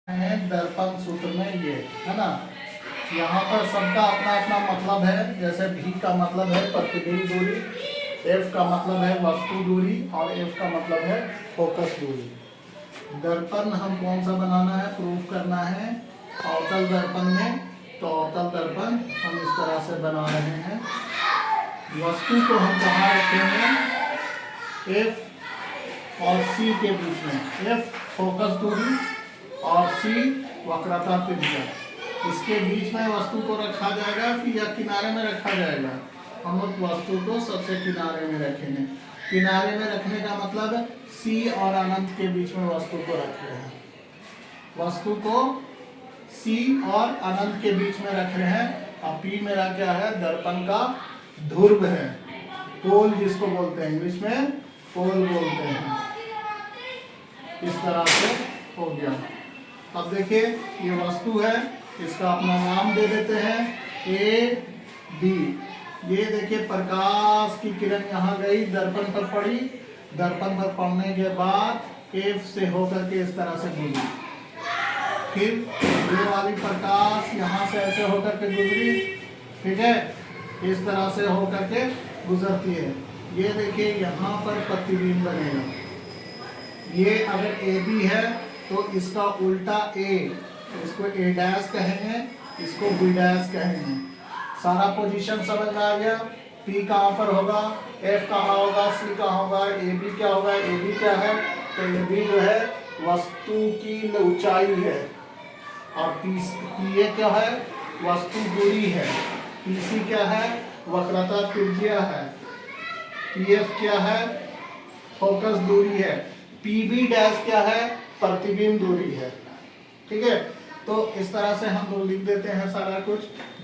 है दर्पण सूत्र में ये है ना। यहाँ पर सबका अपना अपना मतलब है। जैसे भी का मतलब है प्रतिबिंब दूरी, एफ का मतलब है वस्तु दूरी और एफ का मतलब है फोकस दूरी। दर्पण हम कौन सा बनाना है, प्रूफ करना है अवतल दर्पण में। तो अवतल दर्पण हम इस तरह से बना रहे हैं। वस्तु को हम कहाँ रखेंगे, एफ और सी के बीच में। एफ फोकस दूरी और सी वक्रता त्रिज्या, इसके बीच में वस्तु को रखा जाएगा फिर या किनारे में रखा जाएगा। हम लोग वस्तु को सबसे किनारे में रखेंगे। किनारे में रखने का मतलब है सी और अनंत के बीच में वस्तु को रख रहे हैं। वस्तु को सी और अनंत के बीच में रख रहे हैं। और पी मेरा क्या है, दर्पण का ध्रुव है, पोल जिसको बोलते हैं, इंग्लिश में पोल बोलते हैं। इस तरह से हो गया। अब देखिए ये वस्तु है, इसका अपना नाम दे देते हैं ए बी। ये देखिए प्रकाश की किरण यहाँ गई, दर्पण पर पड़ी। दर्पण पर पड़ने के बाद एफ से होकर के इस तरह से गुजरी। फिर ये वाली प्रकाश यहाँ से ऐसे होकर के गुजरी, ठीक है, इस तरह से होकर के गुजरती है। ये देखिए यहाँ पर प्रतिबिंब बनेगा। ये अगर ए बी है तो इसका उल्टा ए, इसको ए डैश कहेंगे, इसको बी डैश कहेंगे। सारा पोजीशन समझ में आ गया। पी कहाँ पर होगा, एफ कहाँ होगा, सी कहाँ होगा, ए बी क्या होगा। ए बी क्या है, तो ए बी जो है वस्तु की ऊंचाई है। और पी ए क्या है, वस्तु दूरी है। पी सी क्या है, वक्रता त्रिज्या है। पी एफ क्या है, फोकस दूरी है। पी बी डैश क्या है, प्रतिबिंब दूरी है। ठीक है, तो इस तरह से हम लोग लिख देते हैं सारा कुछ।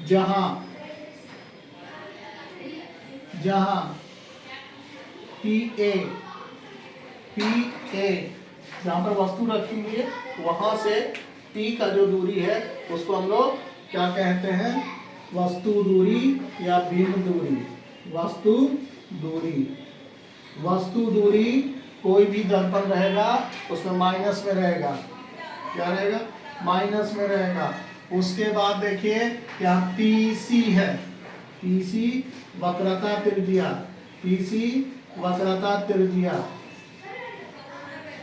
जहां जहां पी ए जहां पर वस्तु रखी हुई है वहां से पी का जो दूरी है उसको हम लोग क्या कहते हैं, वस्तु दूरी या बिंब दूरी। वस्तु दूरी, वस्तु दूरी कोई भी दर्पण रहेगा उसमें माइनस में रहेगा। क्या रहेगा, माइनस में रहेगा। उसके बाद देखिए यहाँ पीसी है, पीसी वक्रता त्रिज्या, पीसी वक्रता त्रिज्या,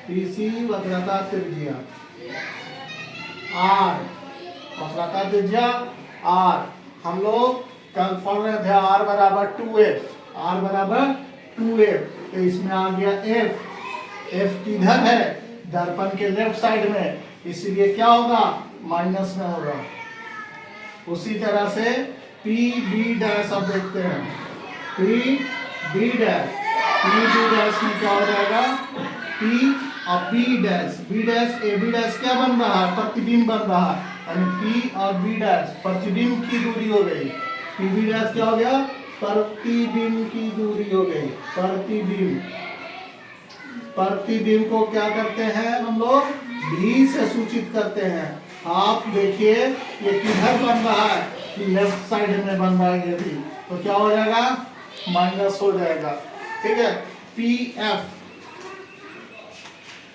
पीसी वक्रता त्रिज्या। आर वक्रता त्रिज्या आर, हम लोग कल पढ़ रहे थे आर बराबर 2f, आर बराबर 2f। तो इसमें आ गया एफ। एफ किधर है, दर्पण के लेफ्ट साइड में, इसलिए क्या होगा, माइनस में होगा। उसी तरह से पी बी डैश अब देखते हैं। P B dash, P B dash में क्या हो जाएगा, पी और B dash, B dash A B dash क्या बन रहा है, प्रतिबिंब बन रहा है। यानी पी और बी डैश प्रतिबिंब की दूरी हो गई। पी बी डैश क्या हो गया, प्रतिबिंब की दूरी हो गई। प्रतिबिंब, प्रतिबिंब को क्या करते हैं हम लोग, भी से सूचित करते हैं। आप देखिए ये किधर बन रहा है, लेफ्ट साइड में बन रहा है ये भी, तो क्या हो जाएगा, माइनस हो जाएगा। ठीक है, पी एफ,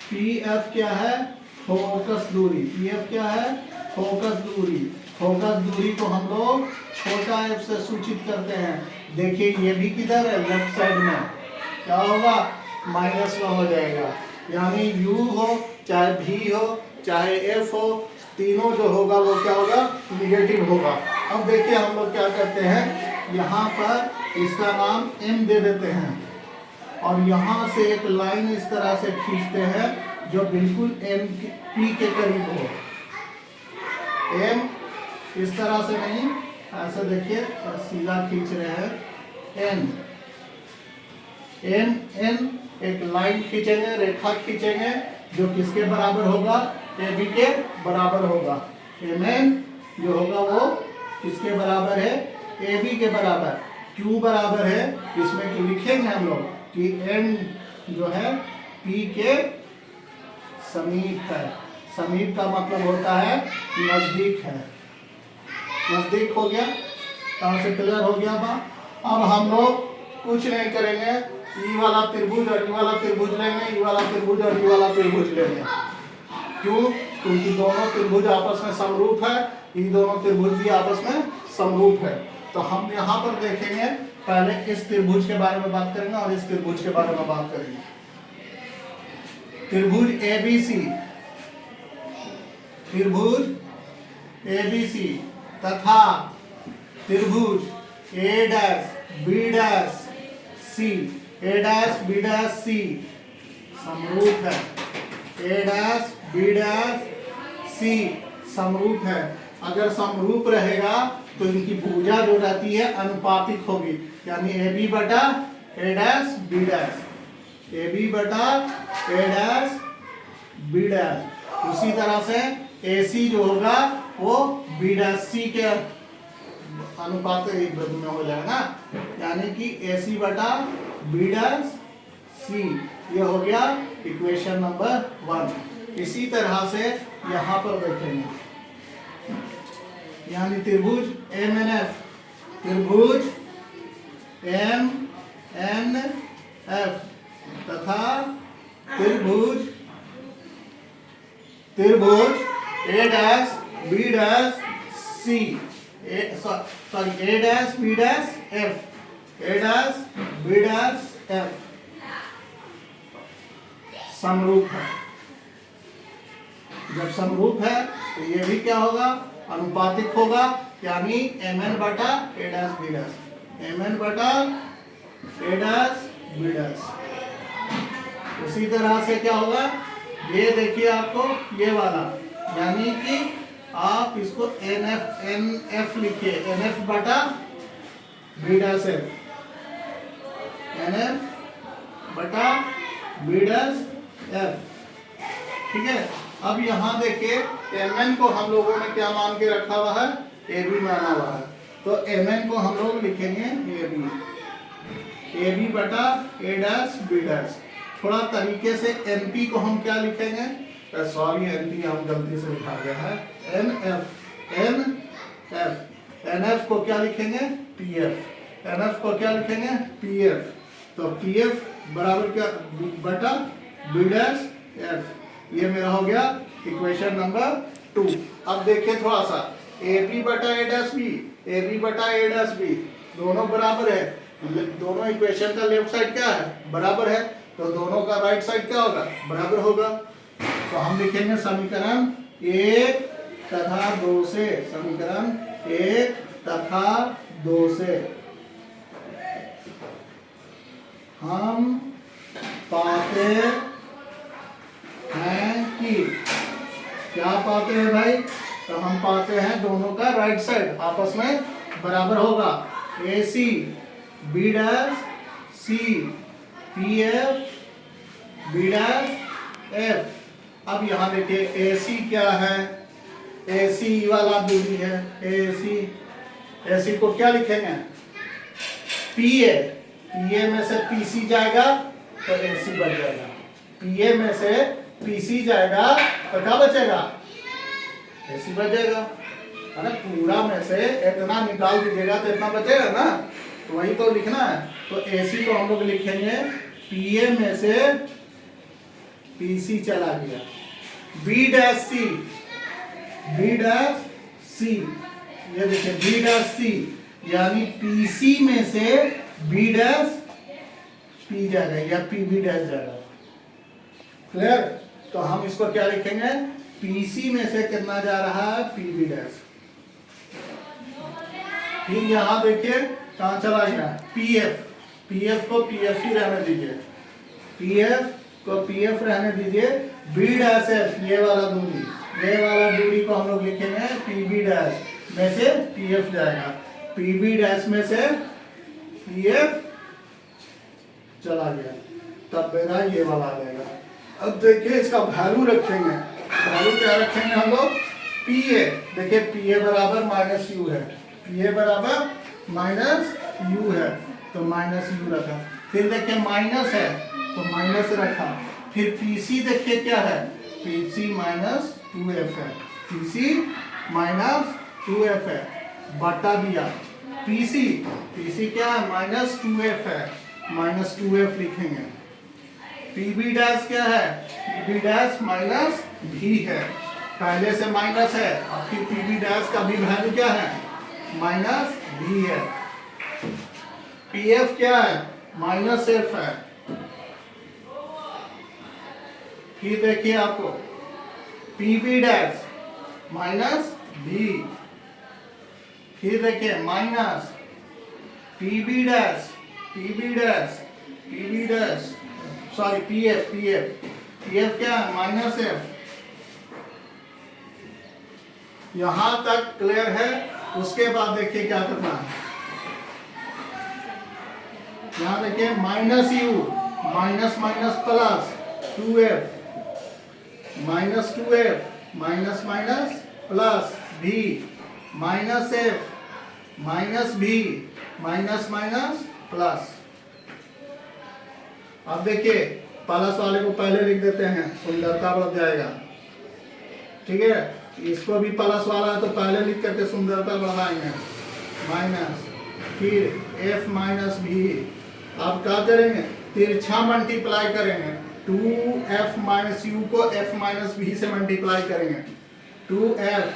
पी एफ क्या है, फोकस दूरी। पी एफ क्या है, फोकस दूरी। फोकस दूरी को हम लोग छोटा एफ से सूचित करते हैं। देखिए ये भी किधर है, लेफ्ट साइड में, क्या होगा, माइनस में हो जाएगा। यानी यू हो चाहे भी हो चाहे एफ हो, तीनों जो होगा वो क्या होगा, निगेटिव होगा। अब देखिए हम लोग क्या करते हैं, यहाँ पर इसका नाम एम दे देते हैं और यहाँ से एक लाइन इस तरह से खींचते हैं जो बिल्कुल एम पी के करीब हो। एम इस तरह से नहीं, ऐसे देखिए सीधा खींच रहे हैं। एन, एन एन एक लाइन खींचेंगे, रेखा खींचेंगे जो किसके बराबर होगा, ए बी के बराबर होगा। एम एन जो होगा वो किसके बराबर है, ए बी के बराबर। क्यू बराबर है, इसमें लिखेंगे हम लोग कि एन जो है पी के समीप है। समीप का मतलब होता है नजदीक है। नजदीक हो गया, कहाँ से क्लियर हो गया बा। अब हम लोग कुछ नहीं करेंगे, ई वाला त्रिभुज और ई वाला त्रिभुज लेंगे, ई वाला त्रिभुज और ई वाला त्रिभुज लेंगे। क्यों, क्योंकि दोनों त्रिभुज आपस में समरूप है, ये दोनों त्रिभुज भी आपस में समरूप है। तो हम यहाँ पर देखेंगे, पहले इस त्रिभुज के बारे में बात करेंगे और इस त्रिभुज के बारे में बात करेंगे। त्रिभुज ABC, त्रिभुज ABC तथा त्रिभुज A'B'C, A'B'C समरूप है, A'B'C समरूप है। अगर समरूप रहेगा तो इनकी भुजा जो रहती है अनुपातिक होगी, यानी AB बटा A'B', AB बटा A'B'। उसी तरह से AC जो होगा वो B'C के अनुपात में हो जाएगा ना, यानी कि AC बटा B'C, ये हो गया इक्वेशन नंबर 1। इसी तरह से यहाँ पर देखेंगे, यानी त्रिभुज MNF, त्रिभुज MNF तथा त्रिभुज A'B'F समरूप है। जब समरूप है तो ये भी क्या होगा, अनुपातिक होगा, यानी MN बटा A'B', MN बटा A'B'। उसी तरह से क्या होगा, ये देखिए आपको ये वाला, यानी कि आप इसको NF लिखिए, NF बटा B'F, NF बटा B'F, ठीक है। अब यहाँ देखिए Mn को हम लोगों ने क्या मान के रखा हुआ है, AB माना हुआ है, तो Mn को हम लोग लिखेंगे AB बटा A'B'। थोड़ा तरीके से NP को हम क्या लिखेंगे, सॉरी NP हम गलती से लिखा गया है, NF, NF को क्या लिखेंगे, PF, NF को क्या लिखेंगे, PF। तो PF बराबर क्या बटा B'F, ये मेरा हो गया इक्वेशन नंबर 2। अब देखिए थोड़ा सा, AB बटा A'B, AB बटा A'B दोनों बराबर है, दोनों इक्वेशन का लेफ्ट साइड क्या है, बराबर है, तो दोनों का राइट साइड क्या होगा, बराबर होगा। तो हम लिखेंगे समीकरण 1 तथा 2 से, समीकरण 1 तथा 2 से हम पाते हैं कि, क्या पाते हैं भाई, तो हम पाते हैं दोनों का राइट साइड आपस में बराबर होगा। AC B'C PF B'F। अब यहाँ देखिए AC क्या है, AC वाला दूरी है, AC को क्या लिखेंगे, PA में से PC जाएगा तो AC बच जाएगा, PA में से PC जाएगा तो क्या बचेगा, AC बच जाएगा, है ना। पूरा में से इतना निकाल दीजिएगा तो इतना बचेगा ना, तो वही तो लिखना है। तो AC को हम लोग लिखेंगे PA में से PC चला गया, B'C, ये देखिए B'C, यानी PC में से P जाएगा या PB जाएगा, क्लियर। तो हम इसको क्या लिखेंगे, PC में से कितना जा रहा है, PB। फिर यहाँ देखिए कहाँ चला गया, PF को PF ही रहने दीजिए, PF को PF रहने दीजिए। B'F ये वाला दूरी को हम लोग लिखेंगे PB' में से PF जाएगा, PB' में से PF चला गया, तब मेरा ये वाला आ जाएगा। अब देखिए इसका वैल्यू रखेंगे, वैल्यू क्या रखेंगे हम लोग, PA, देखिए PA बराबर -U है, PA बराबर -U है, तो -U रखा। फिर देखिए माइनस है तो माइनस रखा। फिर PC देखिए क्या है, PC -2F है, PC -2F है, बटा दिया PC क्या है, -2F है, -2F लिखेंगे। PB' क्या है, PB' -V है, पहले से माइनस है, अब फिर पी बी डैश का भी वैल्यू क्या है, माइनस भी है। पी एफ क्या है, माइनस एफ है। फिर देखिए आपको P B dash minus B, फिर देखिए minus P B dash, P B dash, P B dash, sorry P F, P F, P F क्या है, माइनस एफ। यहां तक क्लियर है। उसके बाद देखिए क्या करना है, यहां देखिए minus you, minus minus plus 2f, minus 2f, minus minus plus v, minus f, minus v, minus minus plus. अब देखिए प्लस वाले को पहले लिख देते हैं, सुंदरता बढ़ जाएगा। ठीक है, इसको भी प्लस वाला है तो पहले लिख करके सुंदरता बढ़ाएंगे। माइनस फिर f माइनस भी। अब क्या करेंगे, तिरछा मल्टीप्लाई करेंगे। 2f माइनस यू को f माइनस भी से मल्टीप्लाई करेंगे। 2f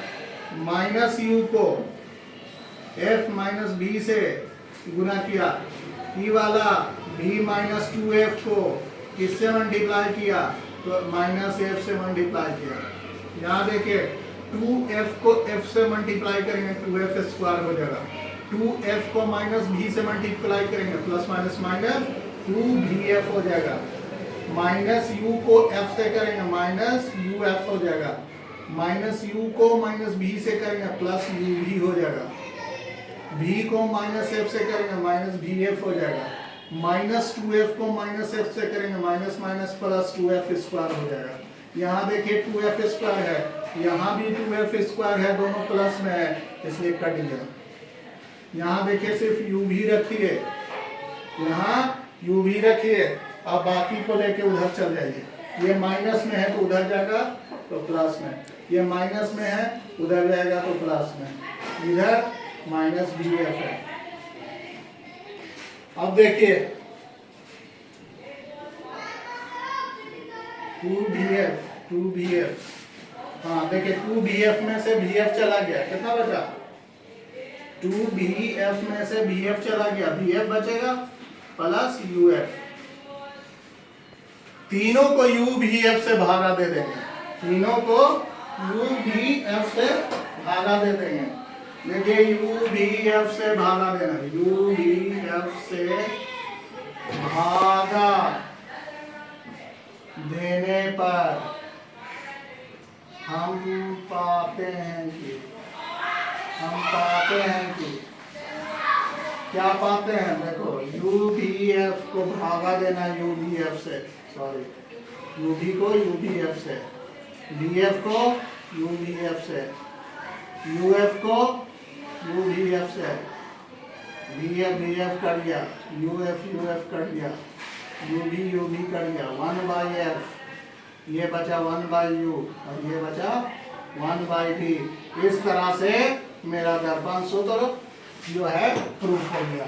माइनस यू को f माइनस भी से गुना किया। ई वाला v माइनस 2f को किससे मल्टीप्लाई किया, तो माइनस f से मल्टीप्लाई किया। यहाँ देखिए 2f को f से मल्टीप्लाई करेंगे, 2f स्क्वायर हो जाएगा। 2f को माइनस v से मल्टीप्लाई करेंगे, प्लस माइनस माइनस 2vf हो जाएगा। माइनस u को f से करेंगे, माइनस uf हो जाएगा। माइनस u को माइनस v से करेंगे, प्लस uv हो जाएगा। v को माइनस f से करेंगे, माइनस vf हो जाएगा। माइनस 2f को माइनस f से करेंगे, minus minus plus 2f square हो जाएगा। यहाँ देखिए 2f स्क्वायर है, यहाँ भी 2f स्क्वायर है, दोनों प्लस में है इसलिए कट गया। यहाँ देखिए सिर्फ u भी रखिए, यहाँ u भी रखिए, अब बाकी को लेके उधर चल जाइए। ये माइनस में है तो उधर जाएगा तो प्लस में, ये माइनस में है उधर जाएगा तो प्लस में, इधर माइनस बी एफ है। अब देखिए 2bf, हाँ देखिए 2bf में से bf चला गया, कितना बचा, 2bf में से bf चला गया, bf बचेगा प्लस uf। तीनों को ubf से भागा दे देंगे, तीनों को ubf से भागा दे देंगे। देखिए ubf से भागा देना, ubf से भागा देने पर हम पाते हैं कि क्या पाते हैं, देखो ubf को भागा देना ubf से, सॉरी ub को ubf से, bf को ubf से, uf को ubf से, bf कर गया, uf कर गया, ub कर गया, 1/f, ये बचा 1/u और ये बचा 1/v। इस तरह से मेरा दर्पण सूत्र जो है प्रूफ हो गया।